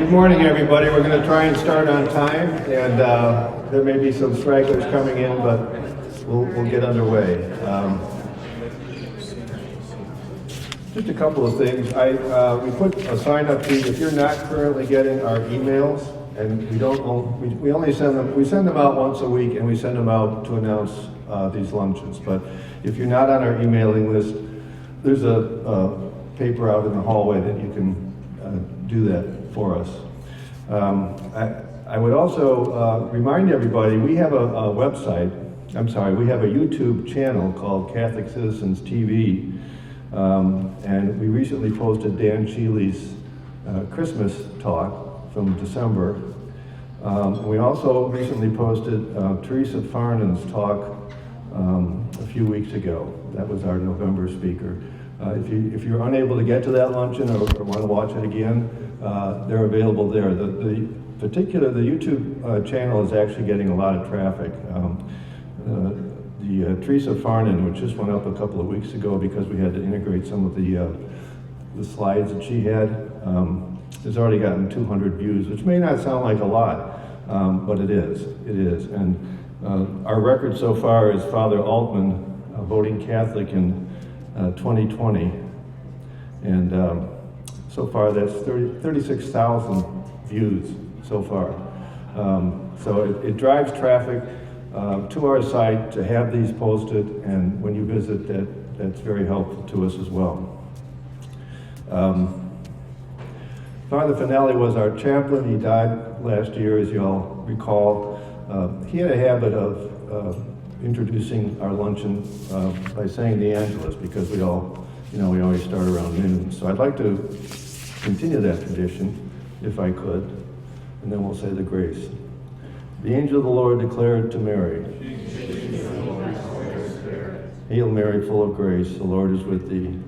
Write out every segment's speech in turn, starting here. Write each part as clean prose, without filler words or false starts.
Good morning, everybody. We're going to try and start on time, and there may be some stragglers coming in, but we'll get underway. Just a couple of things. We put a sign-up sheet. If you're not currently getting our emails, and we only send them out once a week, and we send them out to announce these luncheons. But if you're not on our emailing list, there's a paper out in the hallway that you can do that for us. I would also remind everybody, we have a website, we have a YouTube channel called Catholic Citizens TV, and we recently posted Dan Shealy's Christmas talk from December. We also recently posted Teresa Farnan's talk a few weeks ago. That was our November speaker. If you're unable to get to that luncheon or want to watch it again, they're available there. The YouTube channel is actually getting a lot of traffic. The Teresa Farnan, which just went up a couple of weeks ago because we had to integrate some of the slides that she had, has already gotten 200 views, which may not sound like a lot, but it is. And our record so far is Father Altman voting Catholic in 2020, and so far that's 36,000 views so far. So it drives traffic to our site to have these posted, and when you visit, that's very helpful to us as well. Father Finale was our chaplain. He died last year, as you all recall. He had a habit of introducing our luncheon by saying the Angelus, because we always start around noon. So I'd like to continue that tradition, if I could, and then we'll say the grace. The angel of the Lord declared to Mary, Hail Mary, full of grace, the Lord is with thee.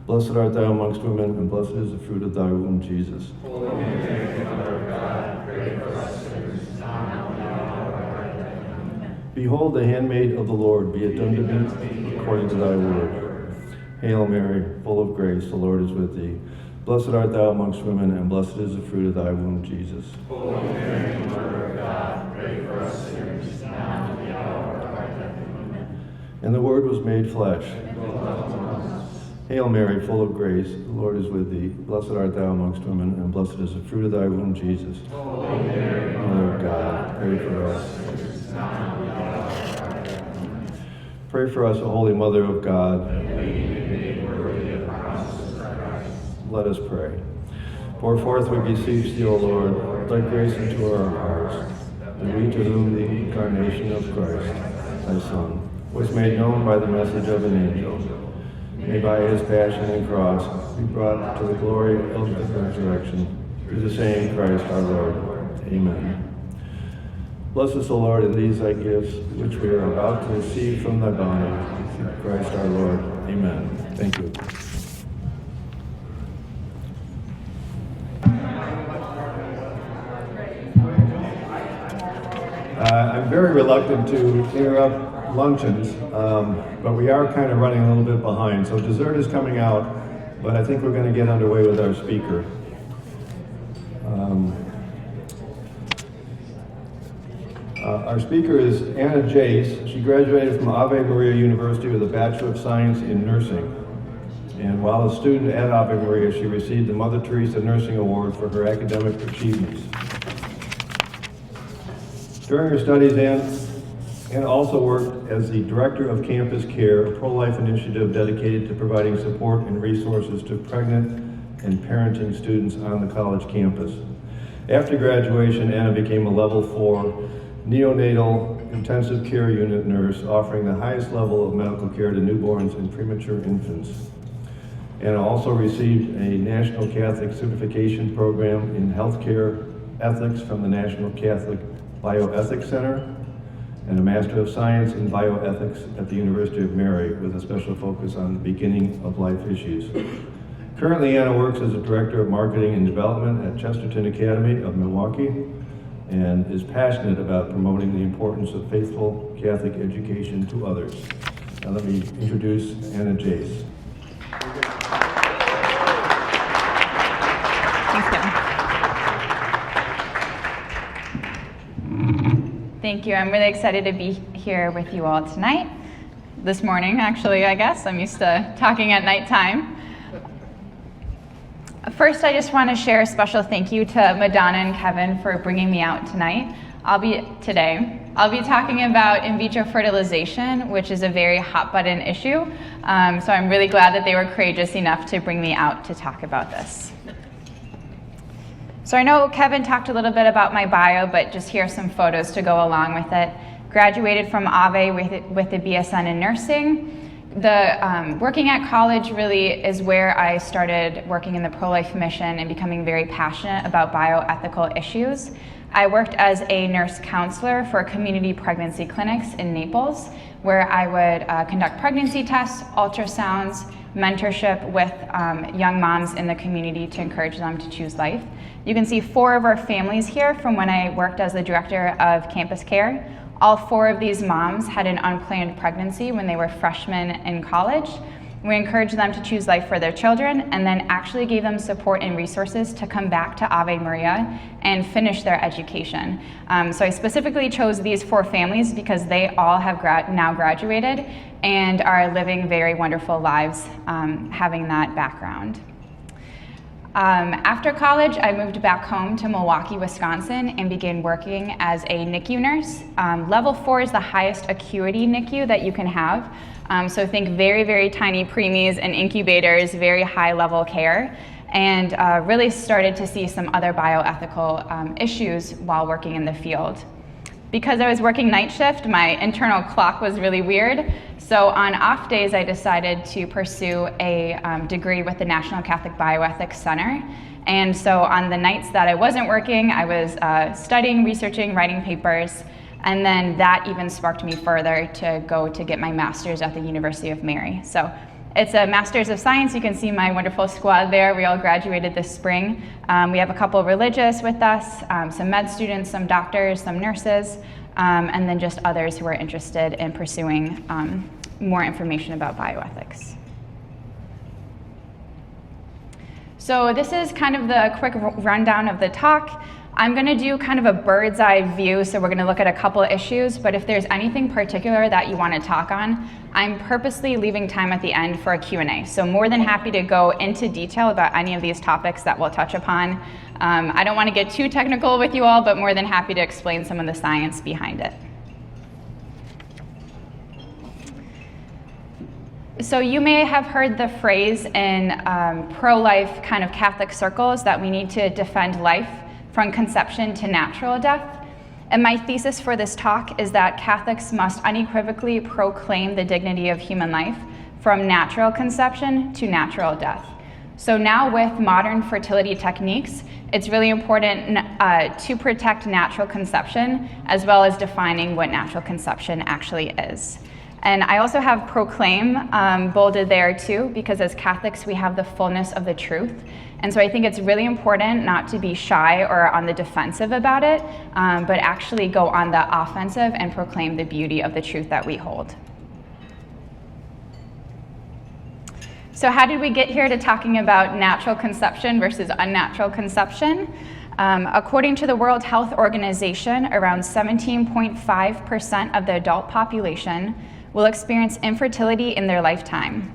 Blessed art thou amongst women, and blessed is the fruit of thy womb, Jesus. Holy Mary, Mother of God, pray for us sinners, now and at the hour of our death. Behold the handmaid of the Lord, be it done to me according to thy word. Hail Mary, full of grace, the Lord is with thee. Blessed art thou amongst women, and blessed is the fruit of thy womb, Jesus. Holy Mary, Mother of God, pray for us sinners, now and at the hour of our death. And the Word was made flesh. Hail Mary, full of grace, the Lord is with thee. Blessed art thou amongst women, and blessed is the fruit of thy womb, Jesus. Holy Mary, Mother of God, pray for us sinners, now and at the hour of our death. Pray for us, O Holy Mother of God. Let us pray. Pour forth, we beseech thee, O Lord, thy grace into our hearts, that we to whom the incarnation of Christ, thy Son, was made known by the message of an angel, may by his passion and cross be brought to the glory of the resurrection, through the same Christ our Lord. Amen. Bless us, O Lord, in these thy gifts, which we are about to receive from thy body, through Christ our Lord. Amen. Thank you. I'm very reluctant to interrupt luncheons, but we are kind of running a little bit behind. So dessert is coming out, but I think we're going to get underway with our speaker. Our speaker is Anna Jace. She graduated from Ave Maria University with a Bachelor of Science in Nursing. And while a student at Ave Maria, she received the Mother Teresa Nursing Award for her academic achievements. During her studies, Anna also worked as the Director of Campus Care, a pro-life initiative dedicated to providing support and resources to pregnant and parenting students on the college campus. After graduation, Anna became a Level 4 neonatal intensive care unit nurse, offering the highest level of medical care to newborns and premature infants. Anna also received a National Catholic Certification Program in Healthcare Ethics from the National Catholic Bioethics Center, and a Master of Science in Bioethics at the University of Mary, with a special focus on the beginning of life issues. Currently, Anna works as a Director of Marketing and Development at Chesterton Academy of Milwaukee, and is passionate about promoting the importance of faithful Catholic education to others. Now let me introduce Anna Jace. Thanks, Kevin. Thank you. I'm really excited to be here with you all tonight. This morning, actually, I guess. I'm used to talking at nighttime. First, I just want to share a special thank you to Madonna and Kevin for bringing me out tonight. I'll be talking about in vitro fertilization, which is a very hot button issue. So I'm really glad that they were courageous enough to bring me out to talk about this. So I know Kevin talked a little bit about my bio, but just here are some photos to go along with it. Graduated from AVE with a BSN in nursing. Working at college really is where I started working in the pro-life mission and becoming very passionate about bioethical issues. I worked as a nurse counselor for community pregnancy clinics in Naples, where I would conduct pregnancy tests, ultrasounds, mentorship with young moms in the community to encourage them to choose life. You can see 4 of our families here from when I worked as the director of campus care. All 4 of these moms had an unplanned pregnancy when they were freshmen in college. We encouraged them to choose life for their children and then actually gave them support and resources to come back to Ave Maria and finish their education. So I specifically chose these 4 families because they all have now graduated and are living very wonderful lives having that background. After college, I moved back home to Milwaukee, Wisconsin, and began working as a NICU nurse. Level 4 is the highest acuity NICU that you can have. So think very, very tiny preemies and incubators, very high level care, and really started to see some other bioethical issues while working in the field. Because I was working night shift, my internal clock was really weird. So on off days, I decided to pursue a degree with the National Catholic Bioethics Center. And so on the nights that I wasn't working, I was studying, researching, writing papers. And then that even sparked me further to go to get my master's at the University of Mary. So it's a Master's of Science. You can see my wonderful squad there. We all graduated this spring. We have a couple of religious with us, some med students, some doctors, some nurses, and then just others who are interested in pursuing more information about bioethics. So this is kind of the quick rundown of the talk. I'm going to do kind of a bird's eye view, so we're going to look at a couple of issues, but if there's anything particular that you want to talk on, I'm purposely leaving time at the end for a Q&A. So more than happy to go into detail about any of these topics that we'll touch upon. I don't want to get too technical with you all, but more than happy to explain some of the science behind it. So you may have heard the phrase in pro-life kind of Catholic circles that we need to defend life from conception to natural death. And my thesis for this talk is that Catholics must unequivocally proclaim the dignity of human life from natural conception to natural death. So now with modern fertility techniques, it's really important to protect natural conception as well as defining what natural conception actually is. And I also have proclaim bolded there too, because as Catholics, we have the fullness of the truth. And so I think it's really important not to be shy or on the defensive about it, but actually go on the offensive and proclaim the beauty of the truth that we hold. So how did we get here to talking about natural conception versus unnatural conception? According to the World Health Organization, around 17.5% of the adult population will experience infertility in their lifetime.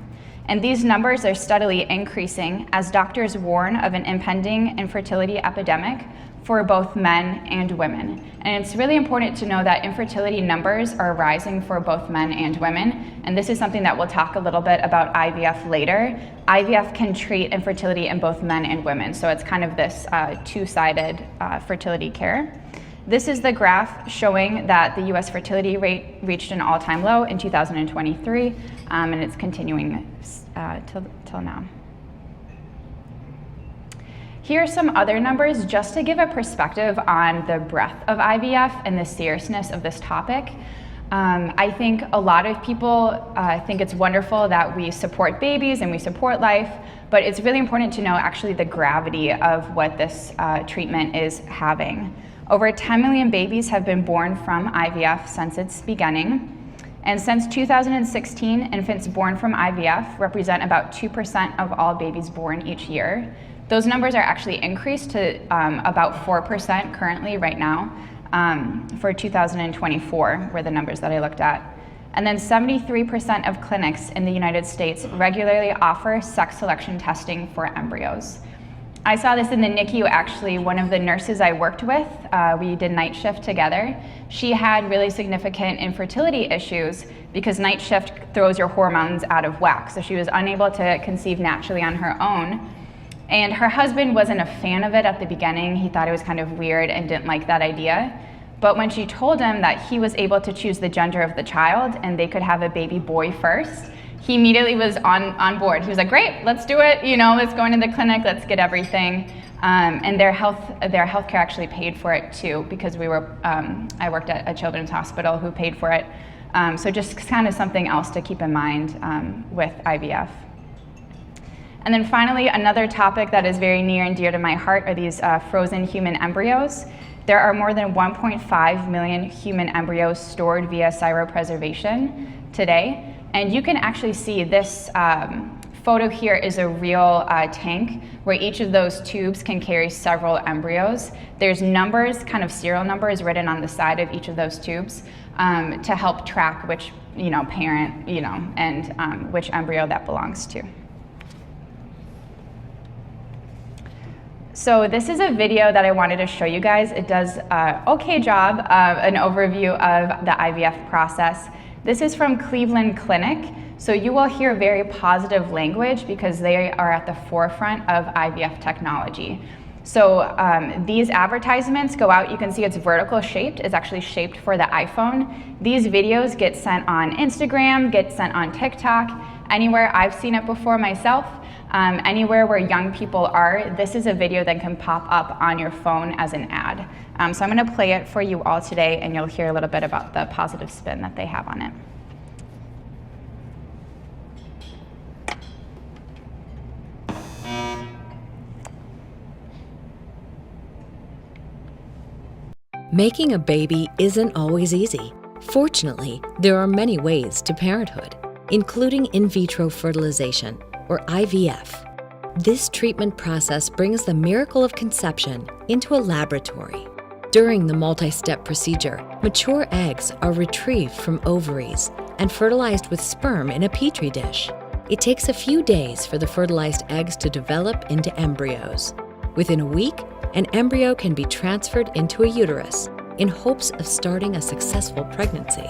And these numbers are steadily increasing as doctors warn of an impending infertility epidemic for both men and women. And it's really important to know that infertility numbers are rising for both men and women. And this is something that we'll talk a little bit about IVF later. IVF can treat infertility in both men and women. So it's kind of this two-sided fertility care. This is the graph showing that the US fertility rate reached an all-time low in 2023, and it's continuing till now. Here are some other numbers just to give a perspective on the breadth of IVF and the seriousness of this topic. I think a lot of people think it's wonderful that we support babies and we support life, but it's really important to know actually the gravity of what this treatment is having. Over 10 million babies have been born from IVF since its beginning. And since 2016, infants born from IVF represent about 2% of all babies born each year. Those numbers are actually increased to about 4% currently right now. for 2024 were the numbers that I looked at. And then 73% of clinics in the United States regularly offer sex selection testing for embryos. I saw this in the NICU, actually. One of the nurses I worked with, we did night shift together. She had really significant infertility issues because night shift throws your hormones out of whack. So she was unable to conceive naturally on her own. And her husband wasn't a fan of it at the beginning. He thought it was kind of weird and didn't like that idea. But when she told him that he was able to choose the gender of the child and they could have a baby boy first, he immediately was on board. He was like, great, let's do it. You know, let's go into the clinic, let's get everything. And their healthcare actually paid for it too, because I worked at a children's hospital who paid for it. So just kind of something else to keep in mind with IVF. And then finally, another topic that is very near and dear to my heart are these frozen human embryos. There are more than 1.5 million human embryos stored via cryopreservation today. And you can actually see this photo here is a real tank where each of those tubes can carry several embryos. There's numbers, kind of serial numbers written on the side of each of those tubes to help track which parent and which embryo that belongs to. So this is a video that I wanted to show you guys. It does an okay job of an overview of the IVF process. This is from Cleveland Clinic. So you will hear very positive language because they are at the forefront of IVF technology. So these advertisements go out, you can see it's vertical shaped, it's actually shaped for the iPhone. These videos get sent on Instagram, get sent on TikTok, anywhere. I've seen it before myself. Anywhere where young people are, this is a video that can pop up on your phone as an ad. So I'm gonna play it for you all today and you'll hear a little bit about the positive spin that they have on it. Making a baby isn't always easy. Fortunately, there are many ways to parenthood, including in vitro fertilization, or IVF. This treatment process brings the miracle of conception into a laboratory. During the multi-step procedure, mature eggs are retrieved from ovaries and fertilized with sperm in a petri dish. It takes a few days for the fertilized eggs to develop into embryos. Within a week, an embryo can be transferred into a uterus in hopes of starting a successful pregnancy.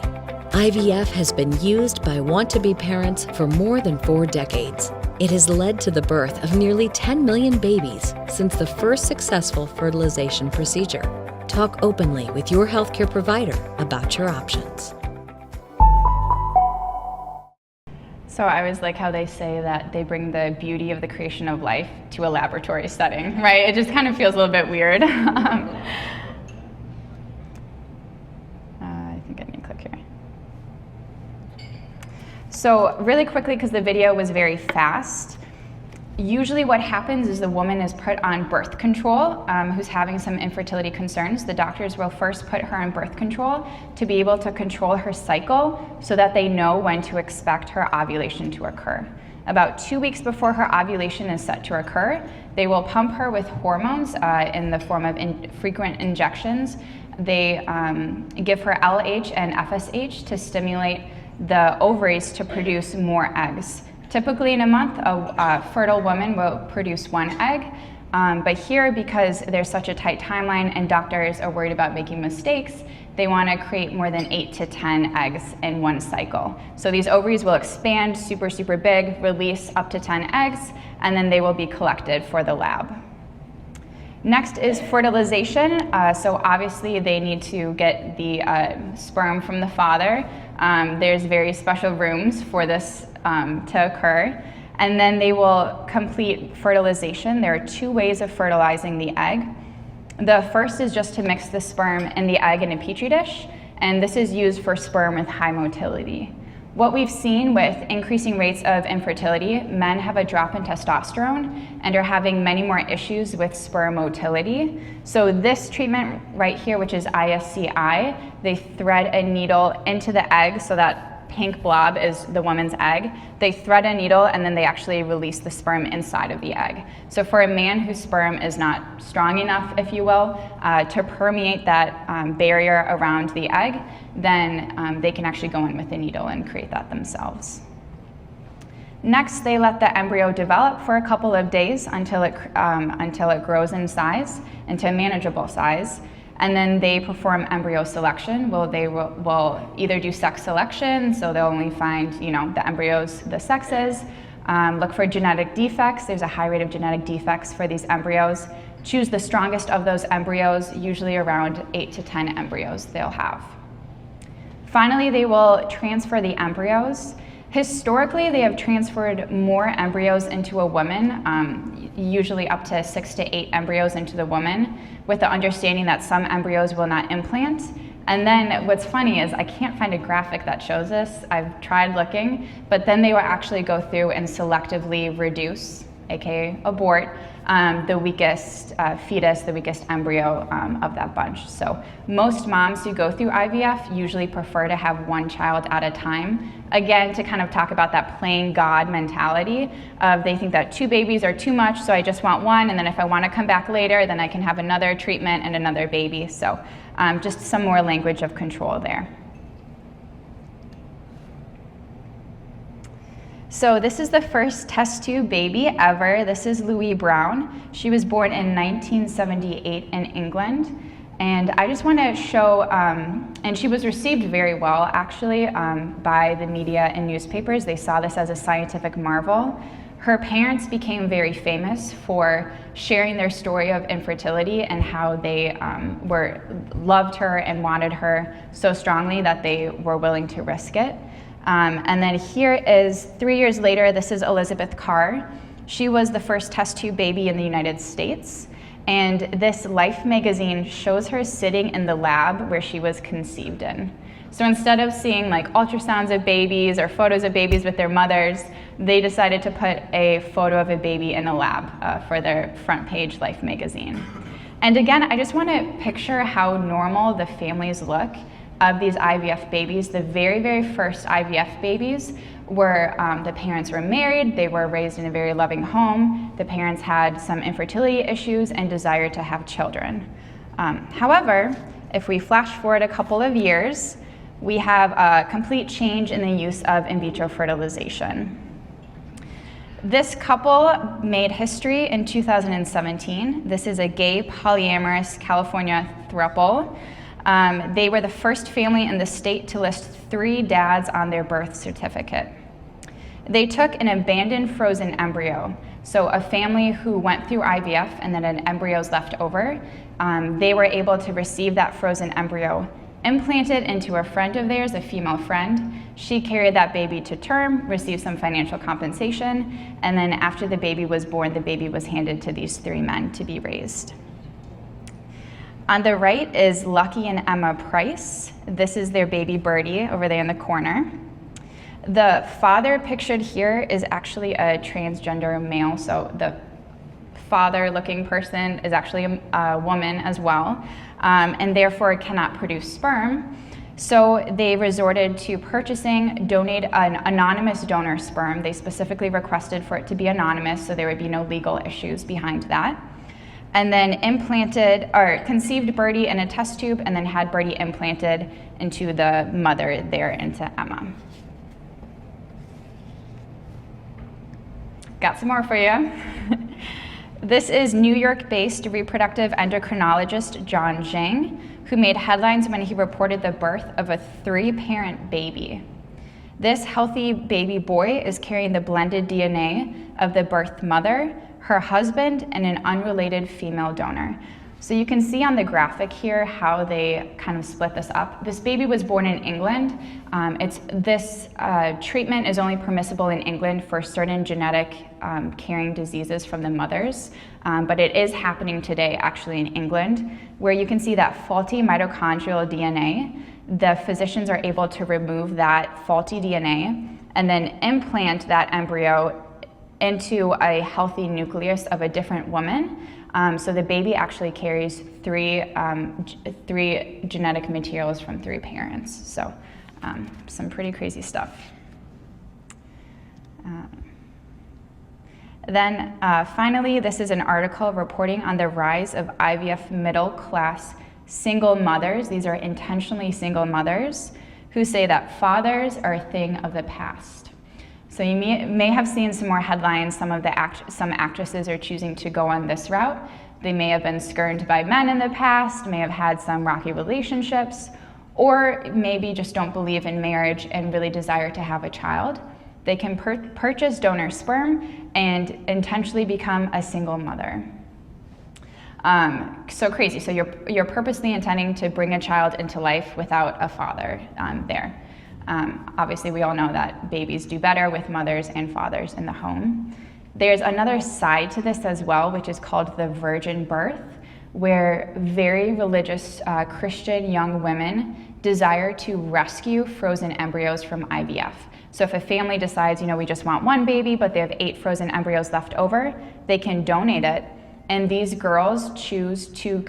IVF has been used by want-to-be parents for more than 4 decades. It has led to the birth of nearly 10 million babies since the first successful fertilization procedure. Talk openly with your healthcare provider about your options. So I always like how they say that they bring the beauty of the creation of life to a laboratory setting, right? It just kind of feels a little bit weird. I think I need to click here. So really quickly, because the video was very fast, usually what happens is the woman is put on birth control who's having some infertility concerns. The doctors will first put her on birth control to be able to control her cycle so that they know when to expect her ovulation to occur. About 2 weeks before her ovulation is set to occur, they will pump her with hormones in the form of frequent injections. They give her LH and FSH to stimulate the ovaries to produce more eggs. Typically in a month, a fertile woman will produce 1 egg, but here, because there's such a tight timeline and doctors are worried about making mistakes, they want to create more than 8 to 10 eggs in 1 cycle. So these ovaries will expand super, super big, release up to 10 eggs, and then they will be collected for the lab. Next is fertilization. So obviously they need to get the sperm from the father. There's very special rooms for this to occur. And then they will complete fertilization. There are 2 ways of fertilizing the egg. The first is just to mix the sperm and the egg in a petri dish. And this is used for sperm with high motility. What we've seen with increasing rates of infertility, men have a drop in testosterone and are having many more issues with sperm motility. So this treatment right here, which is ISCI, they thread a needle into the egg so that pink blob is the woman's egg. They thread a needle and then they actually release the sperm inside of the egg. So for a man whose sperm is not strong enough, if you will, to permeate that barrier around the egg, then they can actually go in with a needle and create that themselves. Next, they let the embryo develop for a couple of days until it grows in size into a manageable size. And then they perform embryo selection. They will either do sex selection, so they'll only find, the embryos, the sexes, look for genetic defects. There's a high rate of genetic defects for these embryos. Choose the strongest of those embryos, usually around 8 to 10 embryos they'll have. Finally, they will transfer the embryos. Historically, they have transferred more embryos into a woman, usually up to 6 to 8 embryos into the woman, with the understanding that some embryos will not implant. And then what's funny is I can't find a graphic that shows this. I've tried looking, but then they will actually go through and selectively reduce, aka abort, the weakest fetus, the weakest embryo of that bunch. So most moms who go through IVF usually prefer to have one child at a time. Again, to kind of talk about that playing God mentality of they think that 2 babies are too much, so I just want one, and then if I want to come back later, then I can have another treatment and another baby. So just some more language of control there. So this is the first test tube baby ever. This is Louise Brown. She was born in 1978 in England. And I just want to show, and she was received very well actually by the media and newspapers. They saw this as a scientific marvel. Her parents became very famous for sharing their story of infertility and how they loved her and wanted her so strongly that they were willing to risk it. And then here is 3 years later, this is Elizabeth Carr. She was the first test tube baby in the United States. And this Life magazine shows her sitting in the lab where she was conceived in. So instead of seeing like ultrasounds of babies or photos of babies with their mothers, they decided to put a photo of a baby in a lab for their front page Life magazine. And again, I just want to picture how normal the families look of these IVF babies. The very, very first IVF babies were, the parents were married, they were raised in a very loving home, the parents had some infertility issues and desire to have children. However, if we flash forward a couple of years, we have a complete change in the use of in vitro fertilization. This couple made history in 2017. This is a gay polyamorous California throuple. They were the first family in the state to list 3 dads on their birth certificate. They took an abandoned frozen embryo. So a family who went through IVF and then had embryos left over, they were able to receive that frozen embryo, implant it into a friend of theirs, a female friend. She carried that baby to term, received some financial compensation, and then after the baby was born, the baby was handed to these 3 men to be raised. On the right is Lucky and Emma Price. This is their baby Birdie over there in the corner. The father pictured here is actually a transgender male, so the father-looking person is actually a woman as well, and therefore cannot produce sperm. So they resorted to purchasing an anonymous donor sperm. They specifically requested for it to be anonymous, so there would be no legal issues behind that. And then conceived Birdie in a test tube and then had Birdie implanted into the mother there, into Emma. Got some more for you. This is New York-based reproductive endocrinologist John Zhang, who made headlines when he reported the birth of a 3-parent baby. This healthy baby boy is carrying the blended DNA of the birth mother, her husband, and an unrelated female donor. So you can see on the graphic here how they kind of split this up. This baby was born in England. This treatment is only permissible in England for certain genetic carrying diseases from the mothers, but it is happening today actually in England, where you can see that faulty mitochondrial DNA. The physicians are able to remove that faulty DNA and then implant that embryo into a healthy nucleus of a different woman. So the baby actually carries three genetic materials from 3 parents. So Some pretty crazy stuff. Then finally, this is an article reporting on the rise of IVF middle-class single mothers. These are intentionally single mothers who say that fathers are a thing of the past. So you may have seen some more headlines. Some actresses are choosing to go on this route. They may have been scorned by men in the past, may have had some rocky relationships, or maybe just don't believe in marriage and really desire to have a child. They can purchase donor sperm and intentionally become a single mother. So crazy. So you're purposely intending to bring a child into life without a father there. Obviously, we all know that babies do better with mothers and fathers in the home. There's another side to this as well, which is called the virgin birth, where very religious Christian young women desire to rescue frozen embryos from IVF. So if a family decides, we just want one baby, but they have 8 frozen embryos left over, they can donate it. And these girls choose to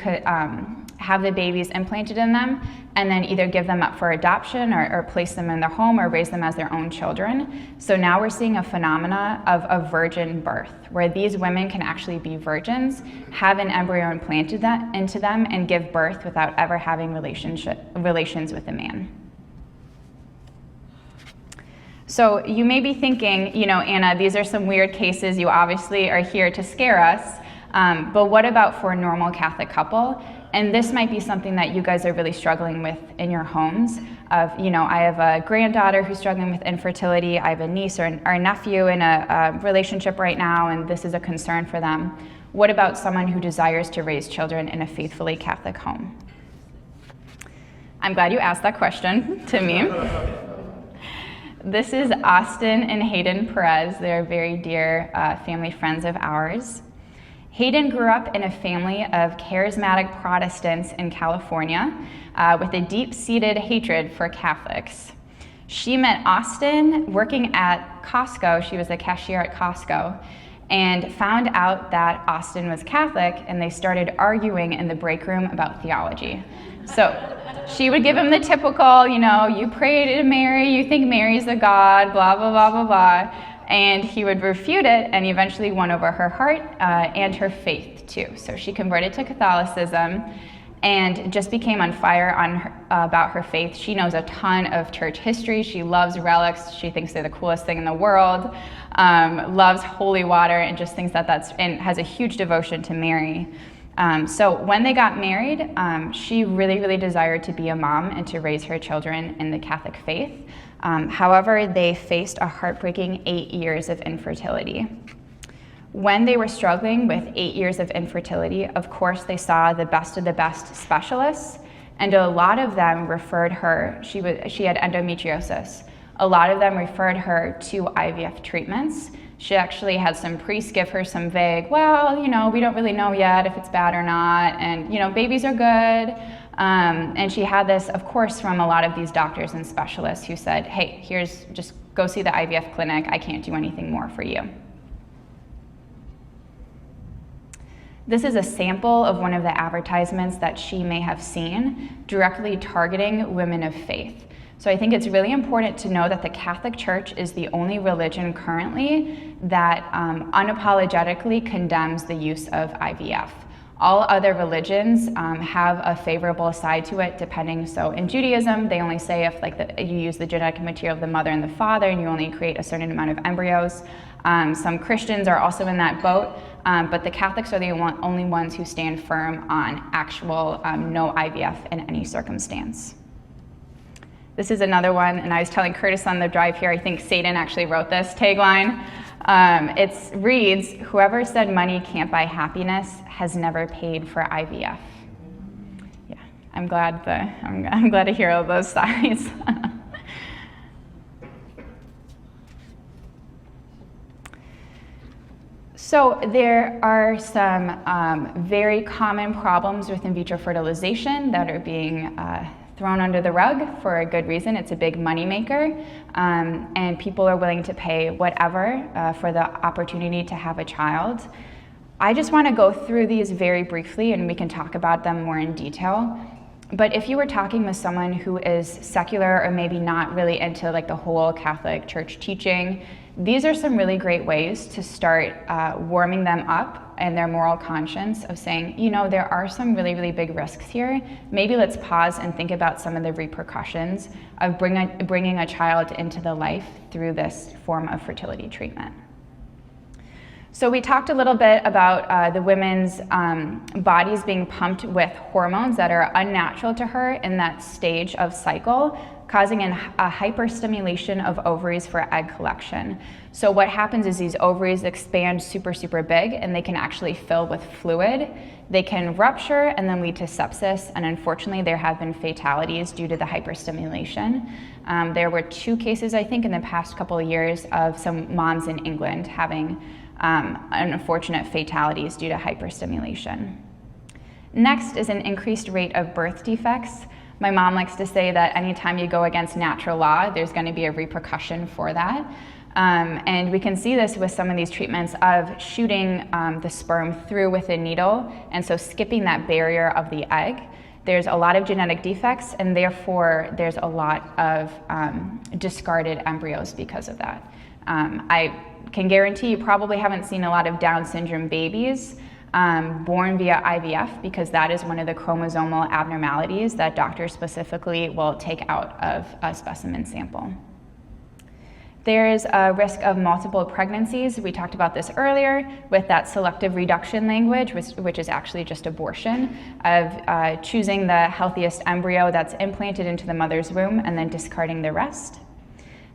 have the babies implanted in them and then either give them up for adoption or place them in their home or raise them as their own children. So now we're seeing a phenomena of a virgin birth, where these women can actually be virgins, have an embryo implanted into them, and give birth without ever having relations with a man. So you may be thinking, Anna, these are some weird cases. You obviously are here to scare us. But what about for a normal Catholic couple? And this might be something that you guys are really struggling with in your homes. I have a granddaughter who's struggling with infertility. I have a niece or a nephew in a relationship right now, and this is a concern for them. What about someone who desires to raise children in a faithfully Catholic home? I'm glad you asked that question to me. This is Austin and Hayden Perez. They're very dear family friends of ours. Hayden grew up in a family of charismatic Protestants in California with a deep-seated hatred for Catholics. She met Austin working at Costco. She was a cashier at Costco and found out that Austin was Catholic, and they started arguing in the break room about theology. So she would give him the typical, you pray to Mary, you think Mary's a god, blah, blah, blah, blah, blah. And he would refute it, and eventually won over her heart and her faith too. So she converted to Catholicism and just became on fire about her faith. She knows a ton of church history. She loves relics. She thinks they're the coolest thing in the world. Loves holy water and just thinks and has a huge devotion to Mary. So when they got married, she really, really desired to be a mom and to raise her children in the Catholic faith. However, they faced a heartbreaking 8 years of infertility. When they were struggling with 8 years of infertility, of course, they saw the best of the best specialists, and a lot of them referred her, she had endometriosis. A lot of them referred her to IVF treatments. She actually had some priests give her some vague, we don't really know yet if it's bad or not, and, babies are good. And she had this, of course, from a lot of these doctors and specialists who said, hey, just go see the IVF clinic. I can't do anything more for you. This is a sample of one of the advertisements that she may have seen directly targeting women of faith. So I think it's really important to know that the Catholic Church is the only religion currently that unapologetically condemns the use of IVF. All other religions have a favorable side to it, depending. So in Judaism, they only say if you use the genetic material of the mother and the father, and you only create a certain amount of embryos. Some Christians are also in that boat, but the Catholics are the only ones who stand firm on actual no IVF in any circumstance. This is another one, and I was telling Curtis on the drive here, I think Satan actually wrote this tagline. It reads, "Whoever said money can't buy happiness has never paid for IVF." Yeah, I'm glad to hear all those sides. So there are some very common problems with in vitro fertilization that are being thrown under the rug for a good reason. It's a big moneymaker, and people are willing to pay whatever for the opportunity to have a child. I just want to go through these very briefly, and we can talk about them more in detail. But if you were talking with someone who is secular or maybe not really into like the whole Catholic Church teaching, these are some really great ways to start warming them up and their moral conscience of saying, you know, there are some really, really big risks here. Maybe let's pause and think about some of the repercussions of bringing a child into the life through this form of fertility treatment. So we talked a little bit about the women's bodies being pumped with hormones that are unnatural to her in that stage of cycle, causing a hyperstimulation of ovaries for egg collection. So what happens is these ovaries expand super, super big, and they can actually fill with fluid. They can rupture and then lead to sepsis, and unfortunately there have been fatalities due to the hyperstimulation. There were 2 cases, I think, in the past couple of years of some moms in England having unfortunate fatalities due to hyperstimulation. Next is an increased rate of birth defects. My mom likes to say that anytime you go against natural law, there's going to be a repercussion for that. And we can see this with some of these treatments of shooting the sperm through with a needle, and so skipping that barrier of the egg. There's a lot of genetic defects, and therefore there's a lot of discarded embryos because of that. I can guarantee you probably haven't seen a lot of Down syndrome babies born via IVF, because that is one of the chromosomal abnormalities that doctors specifically will take out of a specimen sample. There is a risk of multiple pregnancies. We talked about this earlier with that selective reduction language, which is actually just abortion, of choosing the healthiest embryo that's implanted into the mother's womb and then discarding the rest.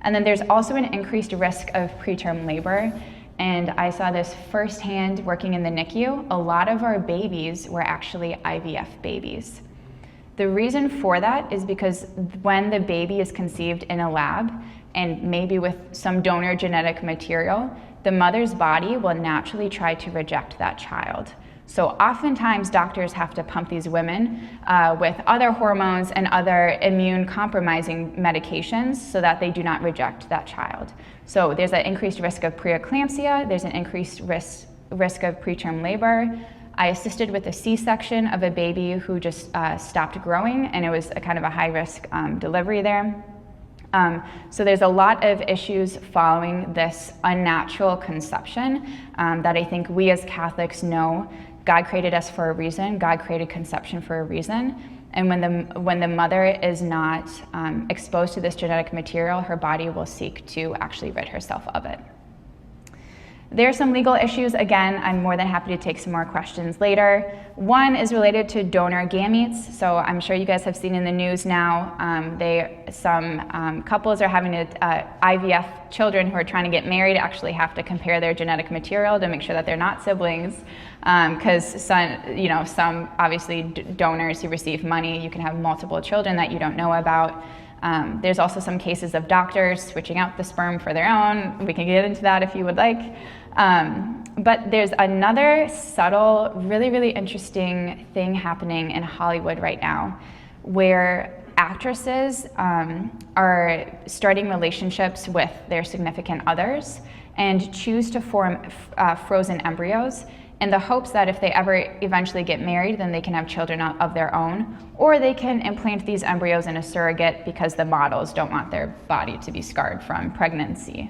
And then there's also an increased risk of preterm labor. And I saw this firsthand working in the NICU. A lot of our babies were actually IVF babies. The reason for that is because when the baby is conceived in a lab, and maybe with some donor genetic material, the mother's body will naturally try to reject that child. So oftentimes doctors have to pump these women with other hormones and other immune compromising medications so that they do not reject that child. So there's an increased risk of preeclampsia, there's an increased risk of preterm labor. I assisted with a C-section of a baby who just stopped growing, and it was a kind of a high-risk delivery there. So there's a lot of issues following this unnatural conception that I think we as Catholics know God created us for a reason. God created conception for a reason. And when the mother is not exposed to this genetic material, her body will seek to actually rid herself of it. There are some legal issues. Again, I'm more than happy to take some more questions later. One is related to donor gametes. So I'm sure you guys have seen in the news now, some couples are having IVF children who are trying to get married actually have to compare their genetic material to make sure that they're not siblings. Because some obviously donors who receive money, you can have multiple children that you don't know about. There's also some cases of doctors switching out the sperm for their own. We can get into that if you would like. But there's another subtle, really, really interesting thing happening in Hollywood right now, where actresses are starting relationships with their significant others and choose to form frozen embryos in the hopes that if they ever eventually get married, then they can have children of their own, or they can implant these embryos in a surrogate because the models don't want their body to be scarred from pregnancy.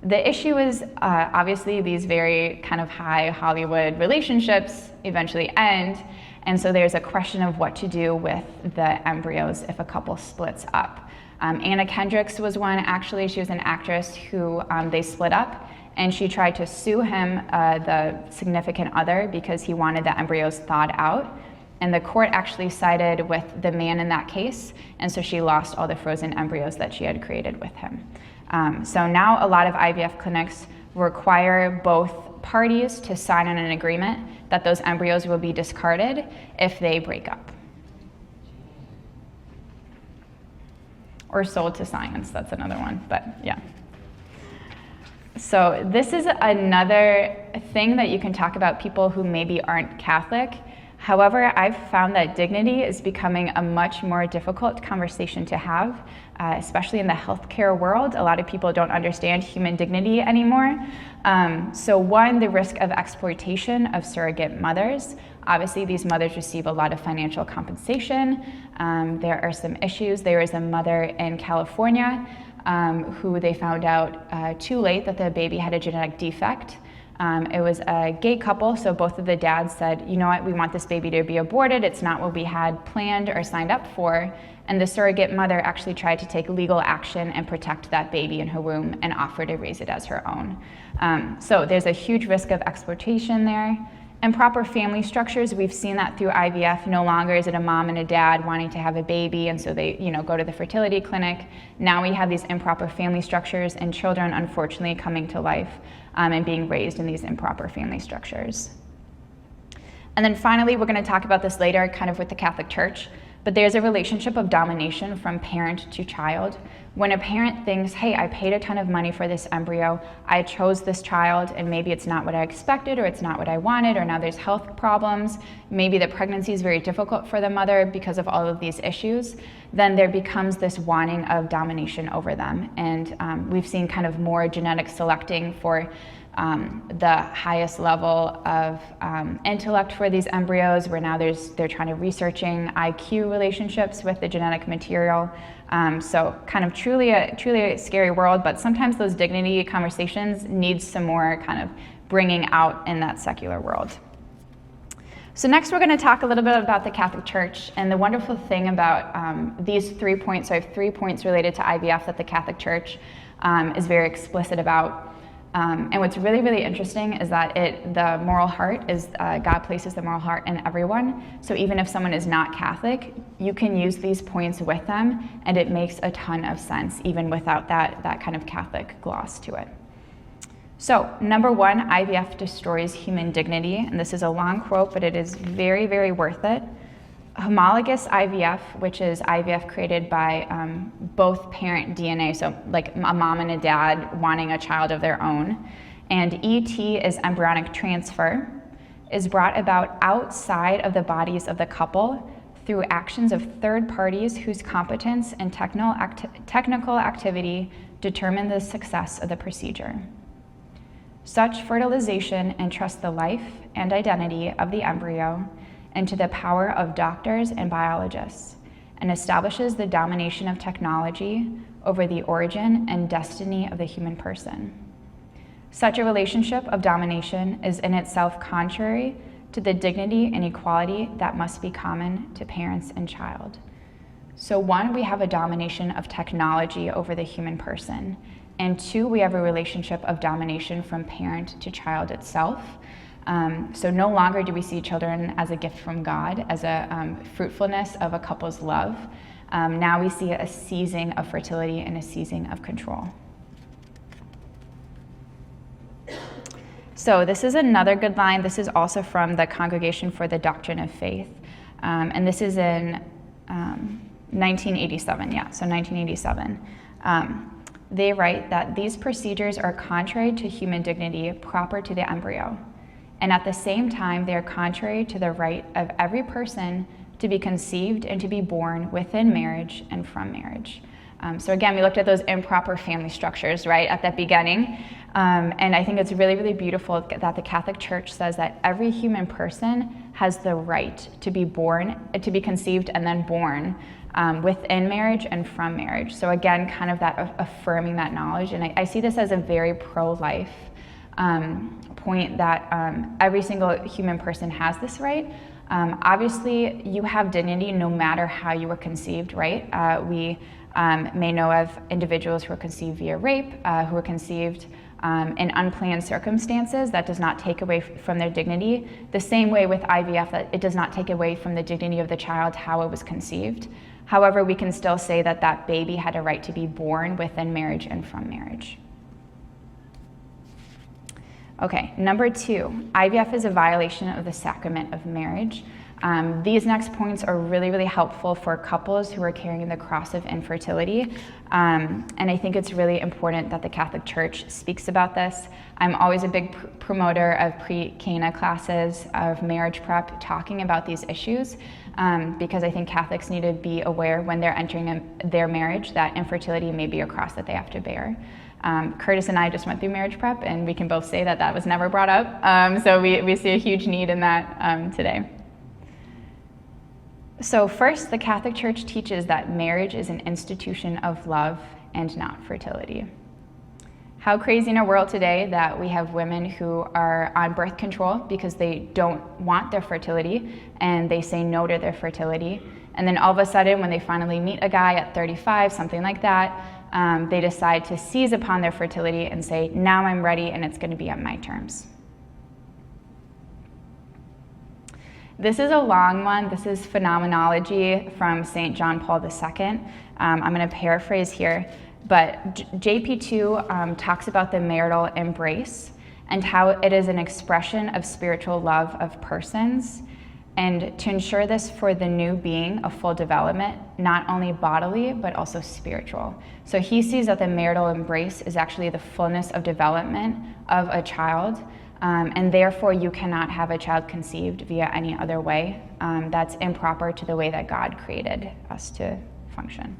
The issue is obviously these very kind of high Hollywood relationships eventually end, and so there's a question of what to do with the embryos if a couple splits up. Anna Kendricks was one, actually. She was an actress who they split up, and she tried to sue him, the significant other, because he wanted the embryos thawed out. And the court actually sided with the man in that case, and so she lost all the frozen embryos that she had created with him. So now a lot of IVF clinics require both parties to sign on an agreement that those embryos will be discarded if they break up. Or sold to science, that's another one, but yeah. So this is another thing that you can talk about people who maybe aren't Catholic. However, I've found that dignity is becoming a much more difficult conversation to have, especially in the healthcare world. A lot of people don't understand human dignity anymore. So one, the risk of exploitation of surrogate mothers. Obviously, these mothers receive a lot of financial compensation, There are some issues. There is a mother in California who they found out too late that the baby had a genetic defect. It was a gay couple, so both of the dads said, you know what, we want this baby to be aborted. It's not what we had planned or signed up for. And the surrogate mother actually tried to take legal action and protect that baby in her womb and offer to raise it as her own. So there's a huge risk of exploitation there. Improper family structures, we've seen that through IVF. No longer is it a mom and a dad wanting to have a baby, and so they go to the fertility clinic. Now we have these improper family structures and children unfortunately coming to life and being raised in these improper family structures. And then finally, we're going to talk about this later kind of with the Catholic Church, but there's a relationship of domination from parent to child. When a parent thinks, hey, I paid a ton of money for this embryo, I chose this child, and maybe it's not what I expected, or it's not what I wanted, or now there's health problems, maybe the pregnancy is very difficult for the mother because of all of these issues, then there becomes this wanting of domination over them. And we've seen kind of more genetic selecting for the highest level of intellect for these embryos, where now they're trying to researching IQ relationships with the genetic material. So kind of truly a scary world, but sometimes those dignity conversations need some more kind of bringing out in that secular world. So next we're going to talk a little bit about the Catholic Church, and the wonderful thing about these 3 points. So I have 3 points related to IVF that the Catholic Church is very explicit about. And what's really, really interesting is that the moral heart is, God places the moral heart in everyone. So even if someone is not Catholic, you can use these points with them, and it makes a ton of sense, even without that kind of Catholic gloss to it. So number 1, IVF destroys human dignity. And this is a long quote, but it is very, very worth it. Homologous IVF, which is IVF created by both parent DNA, so like a mom and a dad wanting a child of their own, and ET is embryonic transfer, is brought about outside of the bodies of the couple through actions of third parties whose competence and technical activity determine the success of the procedure. Such fertilization entrusts the life and identity of the embryo into the power of doctors and biologists, and establishes the domination of technology over the origin and destiny of the human person. Such a relationship of domination is in itself contrary to the dignity and equality that must be common to parents and child. So 1, we have a domination of technology over the human person, and 2, we have a relationship of domination from parent to child itself. So no longer do we see children as a gift from God, as a fruitfulness of a couple's love. Now we see a seizing of fertility and a seizing of control. So this is another good line. This is also from the Congregation for the Doctrine of Faith. And this is in 1987, so 1987. They write that these procedures are contrary to human dignity proper to the embryo. And at the same time, they are contrary to the right of every person to be conceived and to be born within marriage and from marriage. So again, we looked at those improper family structures, right, at the beginning. And I think it's really, really beautiful that the Catholic Church says that every human person has the right to be born, to be conceived and then born within marriage and from marriage. So again, kind of that affirming that knowledge. And I see this as a very pro-life point, that every single human person has this right. Obviously, you have dignity no matter how you were conceived, right? We may know of individuals who are conceived via rape, who are conceived in unplanned circumstances. That does not take away from their dignity. The same way with IVF, that it does not take away from the dignity of the child how it was conceived. However, we can still say that that baby had a right to be born within marriage and from marriage. Okay, number 2, IVF is a violation of the sacrament of marriage. These next points are really, really helpful for couples who are carrying the cross of infertility. And I think it's really important that the Catholic Church speaks about this. I'm always a big promoter of pre-Cana classes, of marriage prep, talking about these issues, because I think Catholics need to be aware when they're entering their marriage that infertility may be a cross that they have to bear. Curtis and I just went through marriage prep, and we can both say that that was never brought up. So we see a huge need in that today. So first, the Catholic Church teaches that marriage is an institution of love and not fertility. How crazy in a world today that we have women who are on birth control because they don't want their fertility and they say no to their fertility. And then all of a sudden, when they finally meet a guy at 35, something like that, they decide to seize upon their fertility and say, now I'm ready and it's going to be on my terms. This is a long one. This is phenomenology from St. John Paul II. I'm going to paraphrase here, but JP2 talks about the marital embrace and how it is an expression of spiritual love of persons, and to ensure this for the new being a full development, not only bodily, but also spiritual. So he sees that the marital embrace is actually the fullness of development of a child, and therefore you cannot have a child conceived via any other way. That's improper to the way that God created us to function.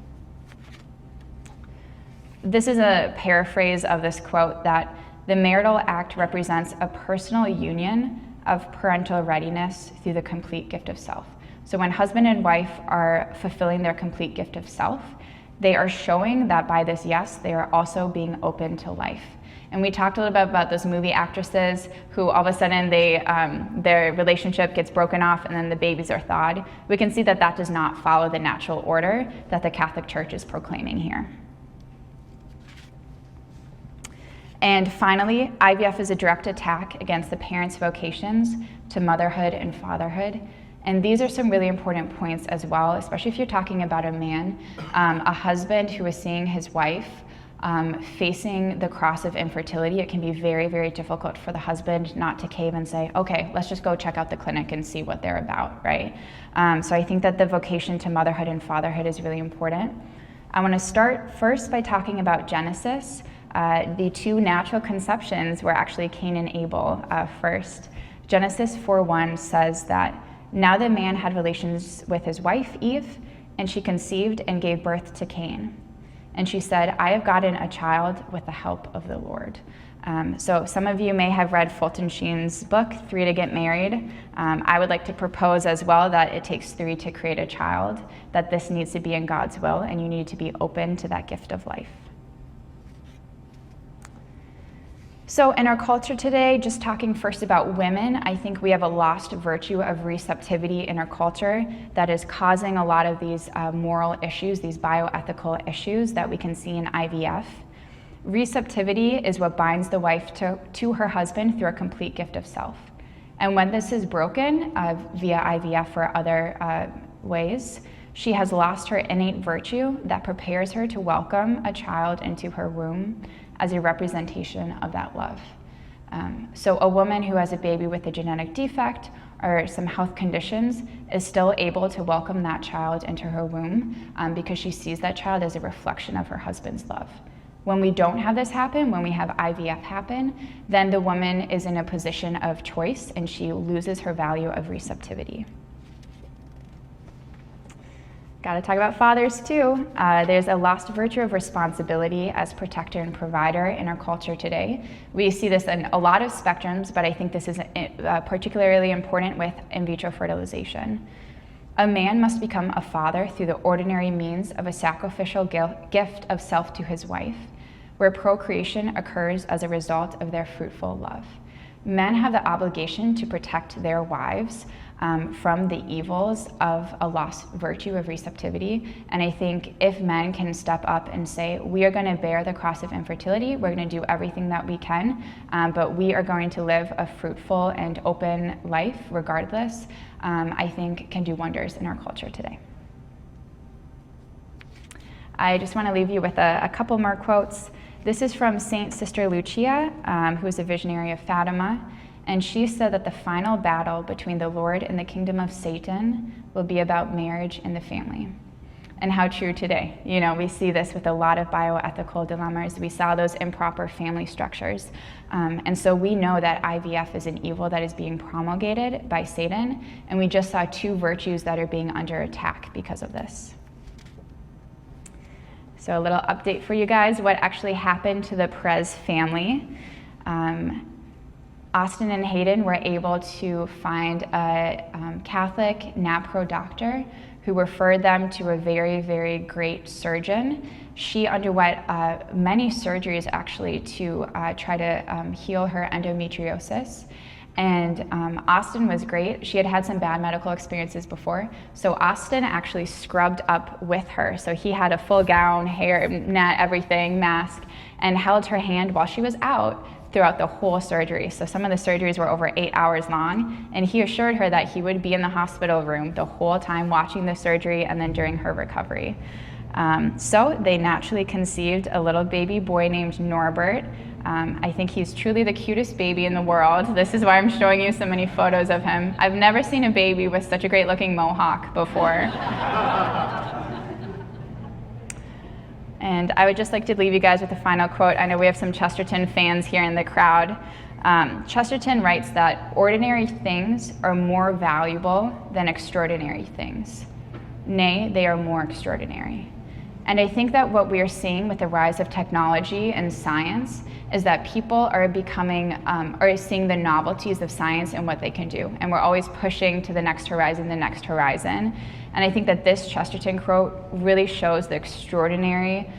This is a paraphrase of this quote, that the marital act represents a personal union of parental readiness through the complete gift of self. So when husband and wife are fulfilling their complete gift of self, they are showing that by this yes, they are also being open to life. And we talked a little bit about those movie actresses who all of a sudden their relationship gets broken off and then the babies are thawed. We can see that that does not follow the natural order that the Catholic Church is proclaiming here. And finally, IVF is a direct attack against the parents' vocations to motherhood and fatherhood. And these are some really important points as well, especially if you're talking about a man, a husband who is seeing his wife facing the cross of infertility. It can be very, very difficult for the husband not to cave and say, okay, let's just go check out the clinic and see what they're about, right? So I think that the vocation to motherhood and fatherhood is really important. I want to start first by talking about Genesis. The two natural conceptions were actually Cain and Abel first. Genesis 4:1 says that now the man had relations with his wife Eve, and she conceived and gave birth to Cain. And she said, I have gotten a child with the help of the Lord. So some of you may have read Fulton Sheen's book, 3 to Get Married. I would like to propose as well that it takes 3 to create a child, that this needs to be in God's will, and you need to be open to that gift of life. So in our culture today, just talking first about women, I think we have a lost virtue of receptivity in our culture that is causing a lot of these moral issues, these bioethical issues that we can see in IVF. Receptivity is what binds the wife to her husband through a complete gift of self. And when this is broken via IVF or other ways, she has lost her innate virtue that prepares her to welcome a child into her womb as a representation of that love. So a woman who has a baby with a genetic defect or some health conditions is still able to welcome that child into her womb because she sees that child as a reflection of her husband's love. When we don't have this happen, when we have IVF happen, then the woman is in a position of choice and she loses her value of receptivity. Got to talk about fathers too. There's a lost virtue of responsibility as protector and provider in our culture today. We see this in a lot of spectrums, but I think this is particularly important with in vitro fertilization. A man must become a father through the ordinary means of a sacrificial gift of self to his wife, where procreation occurs as a result of their fruitful love. Men have the obligation to protect their wives from the evils of a lost virtue of receptivity. And I think if men can step up and say, we are going to bear the cross of infertility, we're going to do everything that we can, but we are going to live a fruitful and open life regardless, I think can do wonders in our culture today. I just want to leave you with a couple more quotes. This is from Sister Lucia, who is a visionary of Fatima. And she said that the final battle between the Lord and the kingdom of Satan will be about marriage and the family. And how true today. You know, we see this with a lot of bioethical dilemmas. We saw those improper family structures. And so we know that IVF is an evil that is being promulgated by Satan. And we just saw 2 virtues that are being under attack because of this. So a little update for you guys, what actually happened to the Perez family. Austin and Hayden were able to find a Catholic NAPRO doctor who referred them to a very, very great surgeon. She underwent many surgeries actually to try to heal her endometriosis. And Austin was great. She had had some bad medical experiences before. So Austin actually scrubbed up with her. So he had a full gown, hair, net, everything, mask, and held her hand while she was out throughout the whole surgery. So some of the surgeries were over 8 hours long, and he assured her that he would be in the hospital room the whole time watching the surgery and then during her recovery. So they naturally conceived a little baby boy named Norbert. I think he's truly the cutest baby in the world. This is why I'm showing you so many photos of him. I've never seen a baby with such a great looking mohawk before. And I would just like to leave you guys with a final quote. I know we have some Chesterton fans here in the crowd. Chesterton writes that ordinary things are more valuable than extraordinary things. Nay, they are more extraordinary. And I think that what we are seeing with the rise of technology and science is that people are seeing the novelties of science and what they can do. And we're always pushing to the next horizon, the next horizon. And I think that this Chesterton quote really shows the extraordinary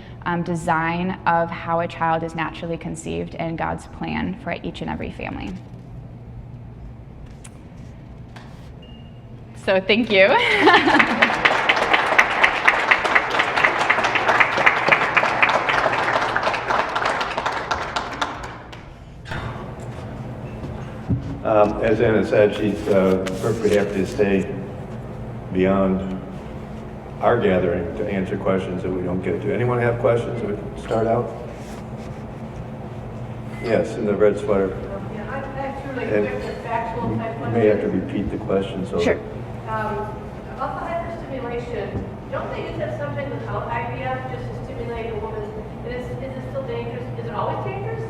design of how a child is naturally conceived and God's plan for each and every family. So thank you. As Anna said, she's perfectly happy to stay beyond our gathering to answer questions that we don't get to. Anyone have questions? We can start out. Yes, in the red sweater. Yeah, I actually quick the factual type You question. may have to repeat the question. So Sure. About the hyperstimulation, don't they use that sometimes without IVF just to stimulate a woman? Is it still dangerous? Is it always dangerous?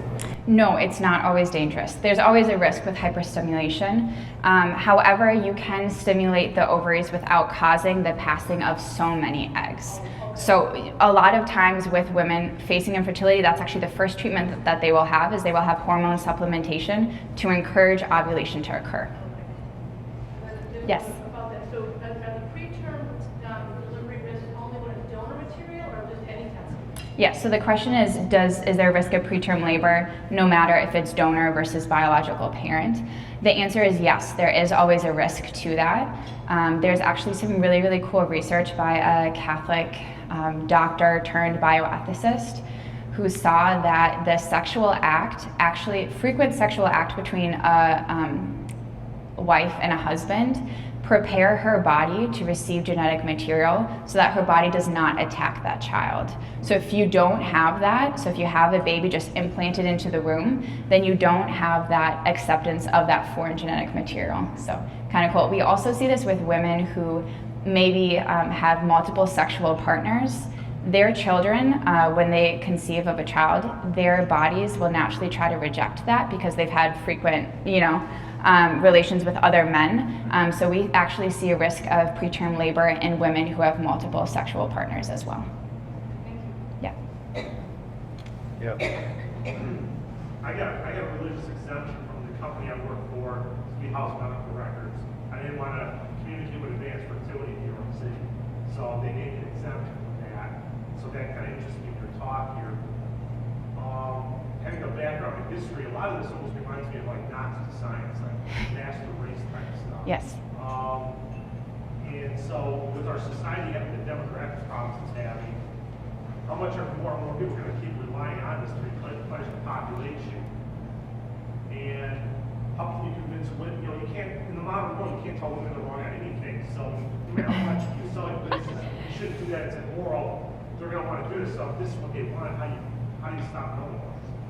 No, it's not always dangerous. There's always a risk with hyperstimulation. However, you can stimulate the ovaries without causing the passing of so many eggs. So a lot of times with women facing infertility, that's actually the first treatment that they will have, is they will have hormone supplementation to encourage ovulation to occur. Yes. About that, so are the preterm delivery risks only when it's donor material or just any test? Yes, so the question is there a risk of preterm labor no matter if it's donor versus biological parent? The answer is yes, there is always a risk to that. There's actually some really, really cool research by a Catholic doctor turned bioethicist who saw that the sexual act, frequent sexual act between a wife and a husband, prepare her body to receive genetic material so that her body does not attack that child. So if you don't have that, so if you have a baby just implanted into the womb, then you don't have that acceptance of that foreign genetic material. So kind of cool. We also see this with women who maybe have multiple sexual partners. Their children, when they conceive of a child, their bodies will naturally try to reject that because they've had frequent, relations with other men. So we actually see a risk of preterm labor in women who have multiple sexual partners as well. Yeah. yeah. I got a religious exemption from the company I work for to be house medical records. I didn't want to communicate with advanced fertility in New York City, so they gave me an exemption from that. So that kind of interests me in your talk here. Having a background in history, a lot of this almost reminds me of like Nazi science, like master race type stuff. Yes. And so with our society having the demographic problems it's having, how much are more and more people going to keep relying on this to replenish the population? And how can you convince women, you can't, in the modern world, you can't tell women they're wrong on anything. So no matter how much you sell it, but you shouldn't do that, it's immoral. They're going to want to do this stuff. This is what they want. How do you stop them?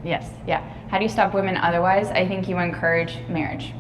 Yes, yeah. How do you stop women otherwise? I think you encourage marriage.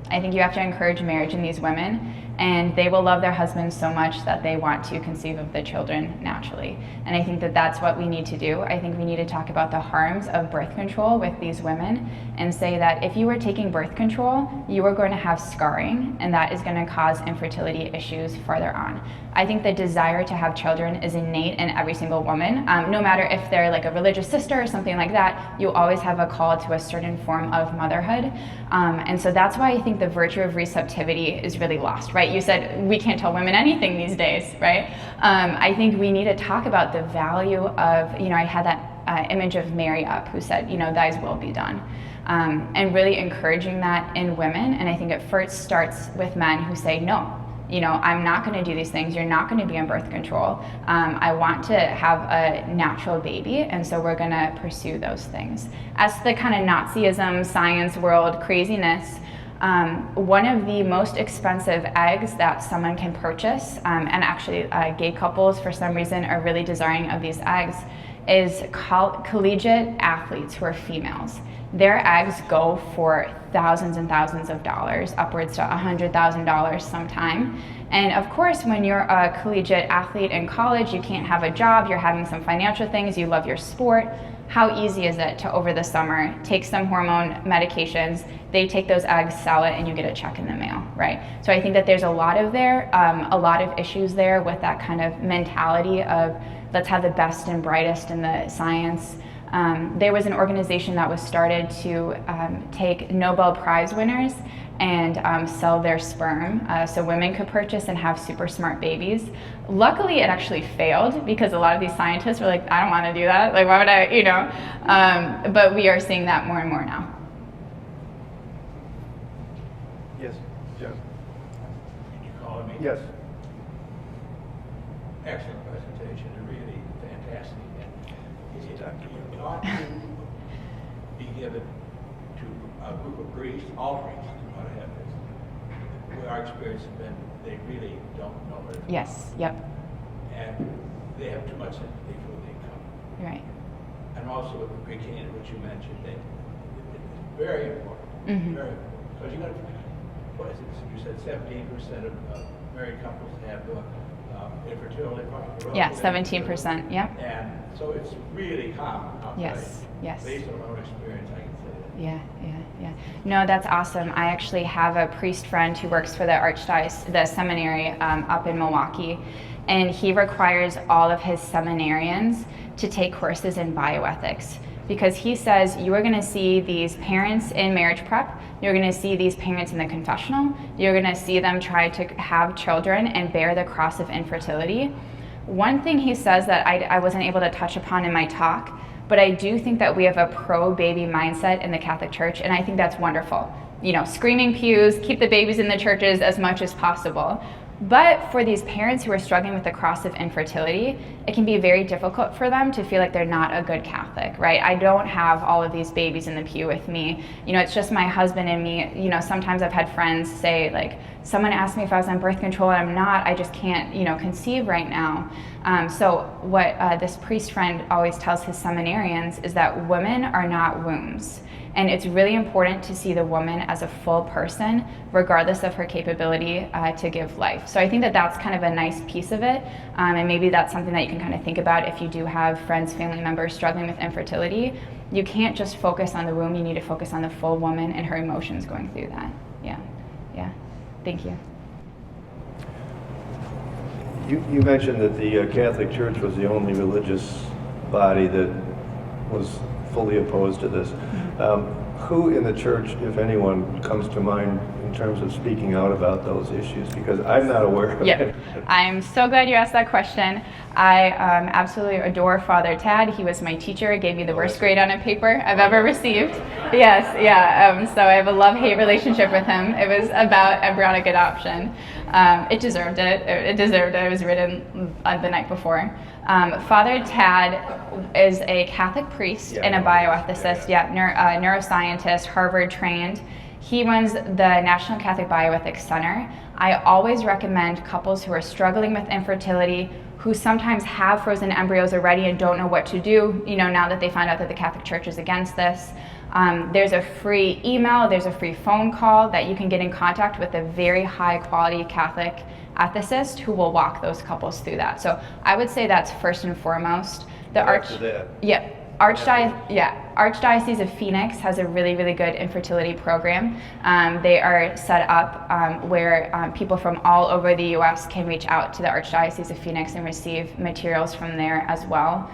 I think you have to encourage marriage in these women. and they will love their husbands so much that they want to conceive of the children naturally. And I think that that's what we need to do. I think we need to talk about the harms of birth control with these women and say that if you were taking birth control, you are going to have scarring, and that is going to cause infertility issues further on. I think the desire to have children is innate in every single woman. No matter if they're like a religious sister or something like that, you always have a call to a certain form of motherhood. And so that's why I think the virtue of receptivity is really lost, right? You said we can't tell women anything these days, right? I think we need to talk about the value of, I had that image of Mary up who said, thy will be done. And really encouraging that in women. And I think it first starts with men who say, no, I'm not going to do these things. You're not going to be on birth control. I want to have a natural baby, and so we're going to pursue those things. As the kind of Nazism, science world craziness, one of the most expensive eggs that someone can purchase, and actually gay couples for some reason are really desiring of these eggs, is collegiate athletes who are females. Their eggs go for thousands and thousands of dollars, upwards to $100,000 sometime. And of course, when you're a collegiate athlete in college, you can't have a job, you're having some financial things, you love your sport. How easy is it to, over the summer, take some hormone medications, they take those eggs, sell it, and you get a check in the mail, right? So I think that there's a lot of issues there with that kind of mentality of let's have the best and brightest in the science. There was an organization that was started to take Nobel Prize winners and sell their sperm so women could purchase and have super smart babies. Luckily, it actually failed because a lot of these scientists were like, I don't want to do that. Like, why would I, but we are seeing that more and more now. Yes, Jeff? Did you call me? Yes. Excellent presentation, and really fantastic. And it ought to be given to a group of priests, all priests ought to have this. Where our experience has been, they really don't know it. Yes, yep. And they have too much sympathy for the income. Right. And also with the pre-K, which you mentioned, it's very important. Mm-hmm. Very important. Because you're going to, what is it, you said 17% of married couples have infertility problems. Yeah, 17%, yep. And so it's really common outside. Yes, yes. Based on my own experience, I can say that. Yeah. No, that's awesome. I actually have a priest friend who works for the seminary up in Milwaukee, and he requires all of his seminarians to take courses in bioethics, because he says you are going to see these parents in marriage prep, you're going to see these parents in the confessional, you're going to see them try to have children and bear the cross of infertility. One thing he says that I wasn't able to touch upon in my talk, but I do think that we have a pro-baby mindset in the Catholic Church, and I think that's wonderful. Screaming pews, keep the babies in the churches as much as possible. But for these parents who are struggling with the cross of infertility, it can be very difficult for them to feel like they're not a good Catholic, right? I don't have all of these babies in the pew with me. It's just my husband and me. Sometimes I've had friends say, like, someone asked me if I was on birth control and I'm not, I just can't, conceive right now. So what this priest friend always tells his seminarians is that women are not wombs. And it's really important to see the woman as a full person, regardless of her capability to give life. So I think that that's kind of a nice piece of it. And maybe that's something that you can kind of think about if you do have friends, family members struggling with infertility. You can't just focus on the womb, you need to focus on the full woman and her emotions going through that. Yeah. Thank you. You mentioned that the Catholic Church was the only religious body that was fully opposed to this. Who in the church, if anyone, comes to mind in terms of speaking out about those issues? Because I'm not aware of it. I'm so glad you asked that question. I absolutely adore Father Tad. He was my teacher, gave me the worst grade on a paper I've ever received. Yes, so I have a love-hate relationship with him. It was about embryonic adoption. It deserved it. It was written the night before. Father Tad is a Catholic priest and a bioethicist, neuroscientist, Harvard trained. He runs the National Catholic Bioethics Center. I always recommend couples who are struggling with infertility, who sometimes have frozen embryos already and don't know what to do, now that they found out that the Catholic Church is against this. There's a free email, there's a free phone call that you can get in contact with a very high quality Catholic ethicist who will walk those couples through that. So I would say that's first and foremost. Archdiocese of Phoenix has a really, really good infertility program. They are set up where people from all over the U.S. can reach out to the Archdiocese of Phoenix and receive materials from there as well.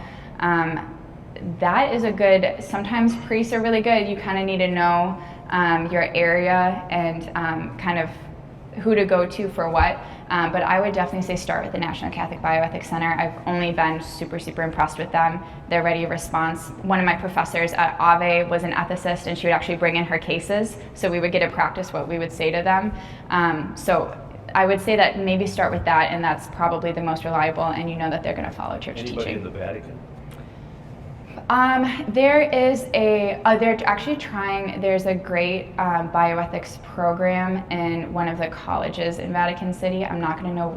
That is a good, sometimes priests are really good. You kind of need to know your area and kind of who to go to for what. But I would definitely say start with the National Catholic Bioethics Center. I've only been super, super impressed with them. Their ready response. One of my professors at Ave was an ethicist, and she would actually bring in her cases, so we would get to practice what we would say to them. So I would say that maybe start with that, and that's probably the most reliable, and you know that they're going to follow church teaching. Anybody in the Vatican? They're actually trying, there's a great bioethics program in one of the colleges in Vatican City. I'm not going to know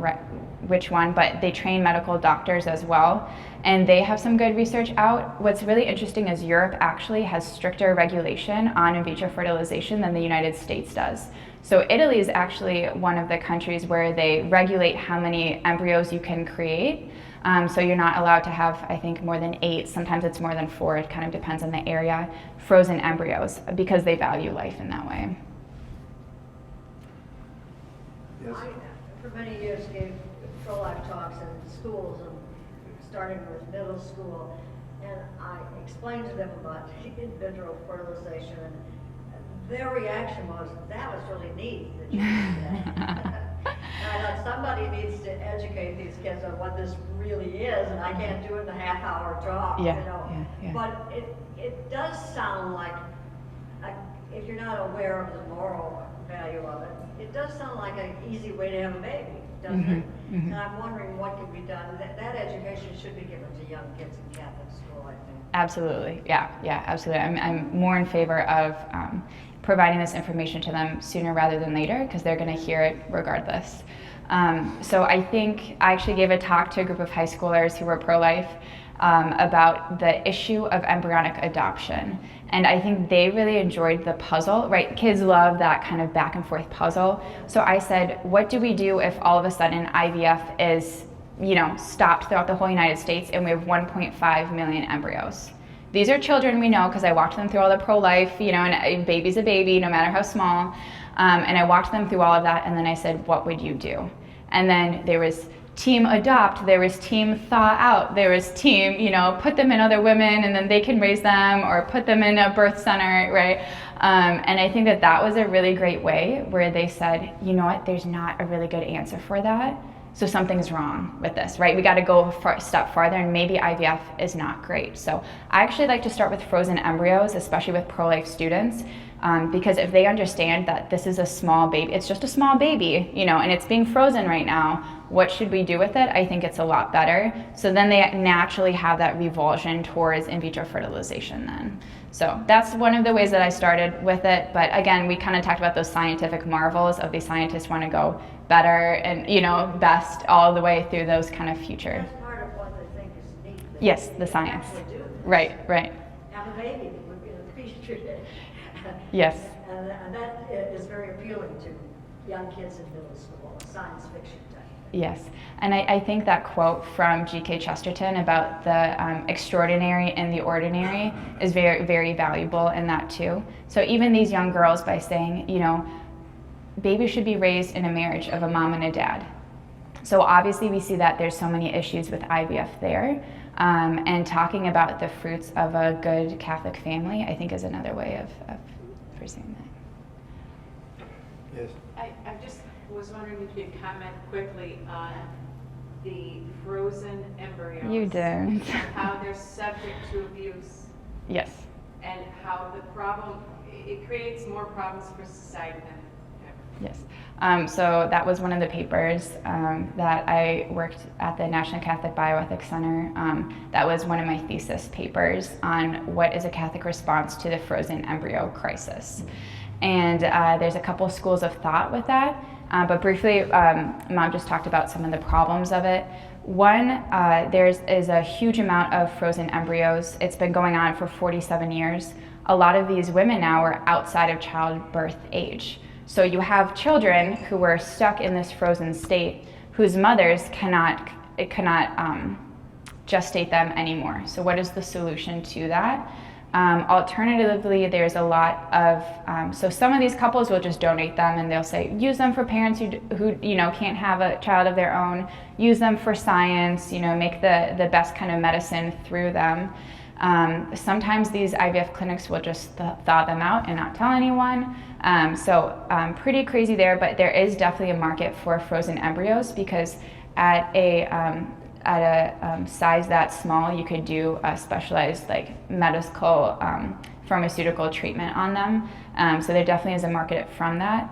which one, but they train medical doctors as well, and they have some good research out. What's really interesting is Europe actually has stricter regulation on in vitro fertilization than the United States does. So Italy is actually one of the countries where they regulate how many embryos you can create. So you're not allowed to have, I think, more than 8, sometimes it's more than 4, it kind of depends on the area, frozen embryos, because they value life in that way. Yes. I, for many years, gave pro-life talks in schools, and starting with middle school, and I explained to them about in vitro fertilization, and their reaction was, that was really neat that you did that. And I thought somebody needs to educate these kids on what this really is, and I can't do it in a half-hour talk, you know. Yeah. But it does sound like, if you're not aware of the moral value of it, it does sound like an easy way to have a baby, doesn't it? Mm-hmm. And I'm wondering what can be done. That education should be given to young kids in Catholic school, I think. Absolutely, yeah, absolutely. I'm more in favor of providing this information to them sooner rather than later, because they're going to hear it regardless. So I think I actually gave a talk to a group of high schoolers who were pro-life about the issue of embryonic adoption. And I think they really enjoyed the puzzle, right? Kids love that kind of back and forth puzzle. So I said, what do we do if all of a sudden IVF is, stopped throughout the whole United States and we have 1.5 million embryos? These are children we know, because I walked them through all the pro-life, and a baby's a baby, no matter how small. And I walked them through all of that, and then I said, what would you do? And then there was team adopt, there was team thaw out, there was team, put them in other women and then they can raise them, or put them in a birth center, right? And I think that was a really great way where they said, you know what, there's not a really good answer for that. So something's wrong with this, right? We got to go a step farther, and maybe IVF is not great. So I actually like to start with frozen embryos, especially with pro-life students, because if they understand that this is a small baby, it's just a small baby, and it's being frozen right now, what should we do with it? I think it's a lot better. So then they naturally have that revulsion towards in vitro fertilization then. So that's one of the ways that I started with it. But again, we kind of talked about those scientific marvels of these scientists want to go better and, best all the way through those kind of future. That's part of what they think is neat. Yes, the science. Right. Have a baby would be a Petri dish. Yes. And that is very appealing to young kids in middle school, science fiction type. Yes, and I think that quote from G.K. Chesterton about the extraordinary and the ordinary is very, very valuable in that too. So even these young girls, by saying, babies should be raised in a marriage of a mom and a dad. So obviously we see that there's so many issues with IVF there, and talking about the fruits of a good Catholic family, I think, is another way of pursuing that. Yes. I just was wondering if you could comment quickly on the frozen embryos. You did. And how they're subject to abuse. Yes. And how it creates more problems for society than ever. Yes. So that was one of the papers that I worked at the National Catholic Bioethics Center. That was one of my thesis papers on what is a Catholic response to the frozen embryo crisis. And there's a couple schools of thought with that. But briefly, Mom just talked about some of the problems of it. One, is a huge amount of frozen embryos. It's been going on for 47 years. a lot of these women now are outside of childbirth age. So you have children who were stuck in this frozen state whose mothers cannot gestate them anymore. So what is the solution to that? Alternatively, there's a lot of, so some of these couples will just donate them, and they'll say, use them for parents who can't have a child of their own, use them for science, make the best kind of medicine through them. Sometimes these IVF clinics will just thaw them out and not tell anyone. Pretty crazy there, but there is definitely a market for frozen embryos, because at a size that small, you could do a specialized medical pharmaceutical treatment on them. So there definitely is a market from that.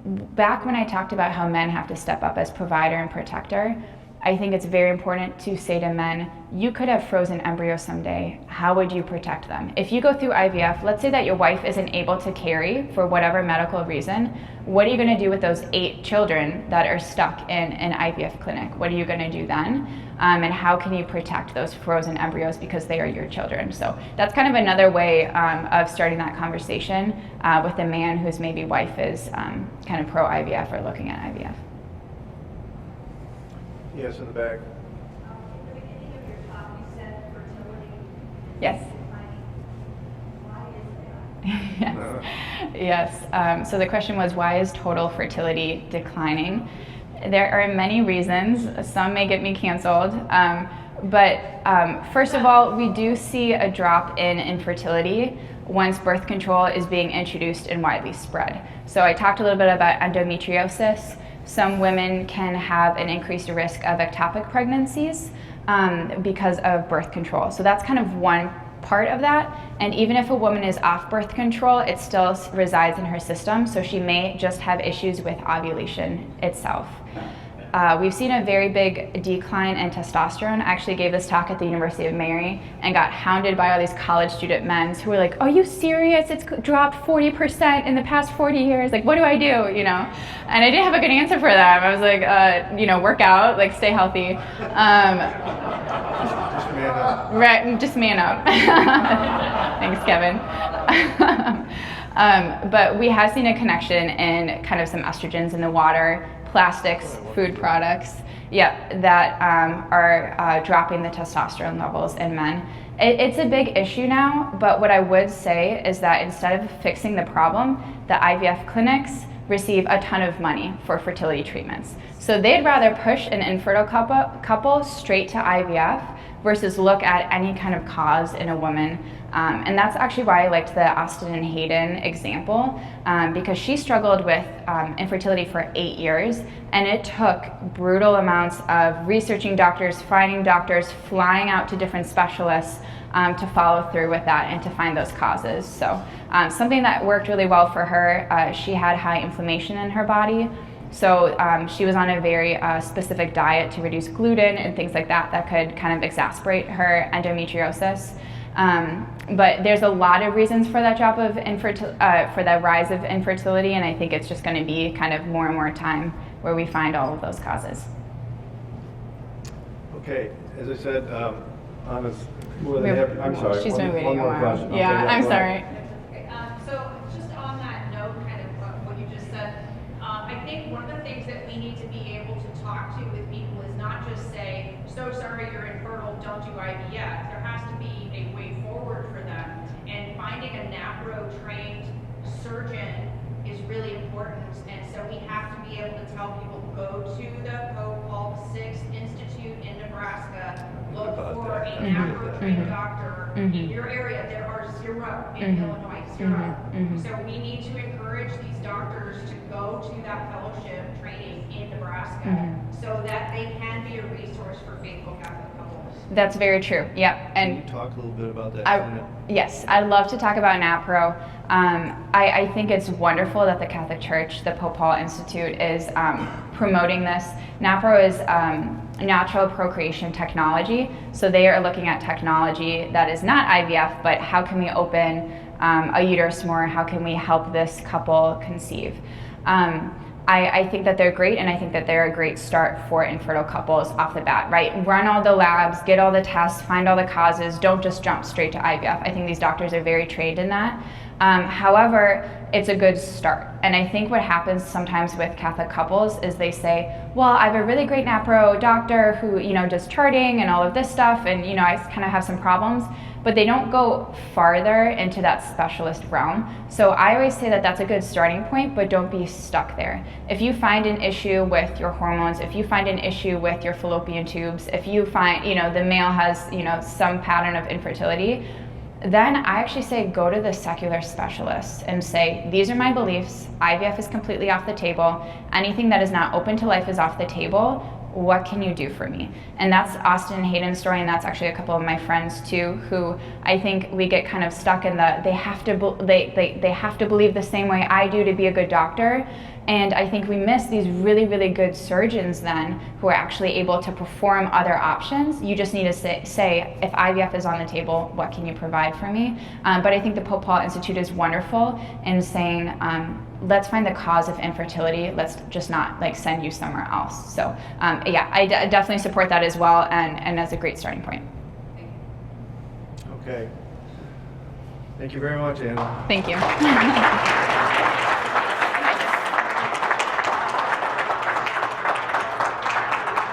Back when I talked about how men have to step up as provider and protector, I think it's very important to say to men, you could have frozen embryos someday. How would you protect them? If you go through IVF, let's say that your wife isn't able to carry for whatever medical reason, what are you going to do with those 8 children that are stuck in an IVF clinic? What are you going to do then? And how can you protect those frozen embryos because they are your children? So that's kind of another way of starting that conversation with a man whose maybe wife is kind of pro-IVF or looking at IVF. Yes, in the back. In the beginning of your talk, you said fertility. Yes. Why is that? Yes. So the question was, why is total fertility declining? There are many reasons. Some may get me canceled. But first of all, we do see a drop in infertility once birth control is being introduced and widely spread. So I talked a little bit about endometriosis. Some women can have an increased risk of ectopic pregnancies because of birth control. So that's kind of one part of that. And even if a woman is off birth control, it still resides in her system. So she may just have issues with ovulation itself. We've seen a very big decline in testosterone. I actually gave this talk at the University of Mary and got hounded by all these college student men who were like, "Are you serious? It's dropped 40% in the past 40 years. Like, what do I do?" And I didn't have a good answer for them. I was like, work out, stay healthy. Just man up. Right, just man up. Thanks, Kevin. But we have seen a connection in kind of some estrogens in the water, plastics, food products, that are dropping the testosterone levels in men. It's a big issue now, but what I would say is that instead of fixing the problem, the IVF clinics receive a ton of money for fertility treatments. So they'd rather push an infertile couple straight to IVF versus look at any kind of cause in a woman. And that's actually why I liked the Austin and Hayden example, because she struggled with infertility for 8 years, and it took brutal amounts of researching doctors, finding doctors, flying out to different specialists to follow through with that and to find those causes. So something that worked really well for her, she had high inflammation in her body. So she was on a very specific diet to reduce gluten and things like that could kind of exacerbate her endometriosis. But there's a lot of reasons for that drop of for the rise of infertility, and I think it's just going to be kind of more and more time where we find all of those causes. Okay, as I said, Anna's, I'm sorry. She's been waiting one a more while. question. Yeah, Okay, I'm go sorry. ahead. Okay, so just on that note, kind of what you just said, I think one of the things that we need to be able to talk to with people is not just say, so sorry you're infertile, don't do IVF. There has to be a way forward for them. And finding a NAPRO-trained surgeon is really important. And so we have to be able to tell people, go to the Pope Paul VI Institute in Nebraska, look for a NAPRO-trained doctor in your area. There are 0 in Illinois, 0. So we need to encourage these doctors to go to that fellowship training in Nebraska so that they can be a resource for faithful Catholic couples. That's very true. Yep. Can And you talk a little bit about that? yes, I'd love to talk about NAPRO. I think it's wonderful that the Catholic Church, the Pope Paul Institute, is promoting this. NAPRO is natural procreation technology. So they are looking at technology that is not IVF, but how can we open a uterus more? How can we help this couple conceive? I think that they're great, and I think that they're a great start for infertile couples off the bat, right? Run all the labs, get all the tests, find all the causes, don't just jump straight to IVF. I think these doctors are very trained in that. However, it's a good start. And I think what happens sometimes with Catholic couples is they say, well, I have a really great NAPRO doctor who, does charting and all of this stuff, and, I kind of have some problems, but they don't go farther into that specialist realm. So I always say that that's a good starting point, but don't be stuck there. If you find an issue with your hormones, if you find an issue with your fallopian tubes, if you find, the male has, some pattern of infertility, then I actually say go to the secular specialist and say, these are my beliefs, IVF is completely off the table, anything that is not open to life is off the table, what can you do for me? And that's Austin and Hayden's story, and that's actually a couple of my friends too, who I think we get kind of stuck in the, they have to believe the same way I do to be a good doctor. And I think we miss these really, really good surgeons then who are actually able to perform other options. You just need to say, if IVF is on the table, what can you provide for me? But I think the Pope Paul Institute is wonderful in saying, let's find the cause of infertility. Let's just not send you somewhere else. So yeah, I definitely support that as well, and that's a great starting point. Okay. Thank you very much, Anna. Thank you.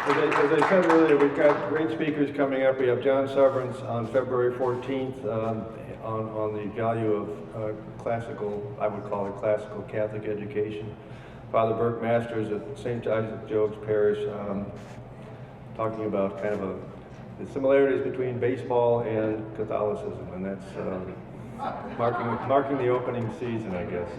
As I said earlier, we've got great speakers coming up. We have John Severance on February 14th on the value of classical, I would call it classical Catholic education. Father Burke Masters at St. Isaac Jogues Parish talking about kind of the similarities between baseball and Catholicism, and that's marking the opening season, I guess.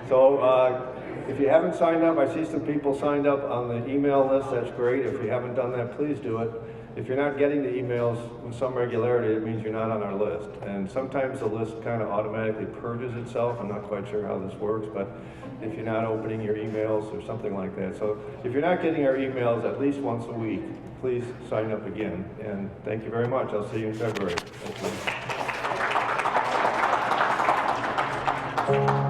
So if you haven't signed up, I see some people signed up on the email list. That's great. If you haven't done that, please do it. If you're not getting the emails with some regularity, it means you're not on our list. And sometimes the list kind of automatically purges itself. I'm not quite sure how this works, but if you're not opening your emails or something like that. So if you're not getting our emails at least once a week, please sign up again. And thank you very much. I'll see you in February. Thank you.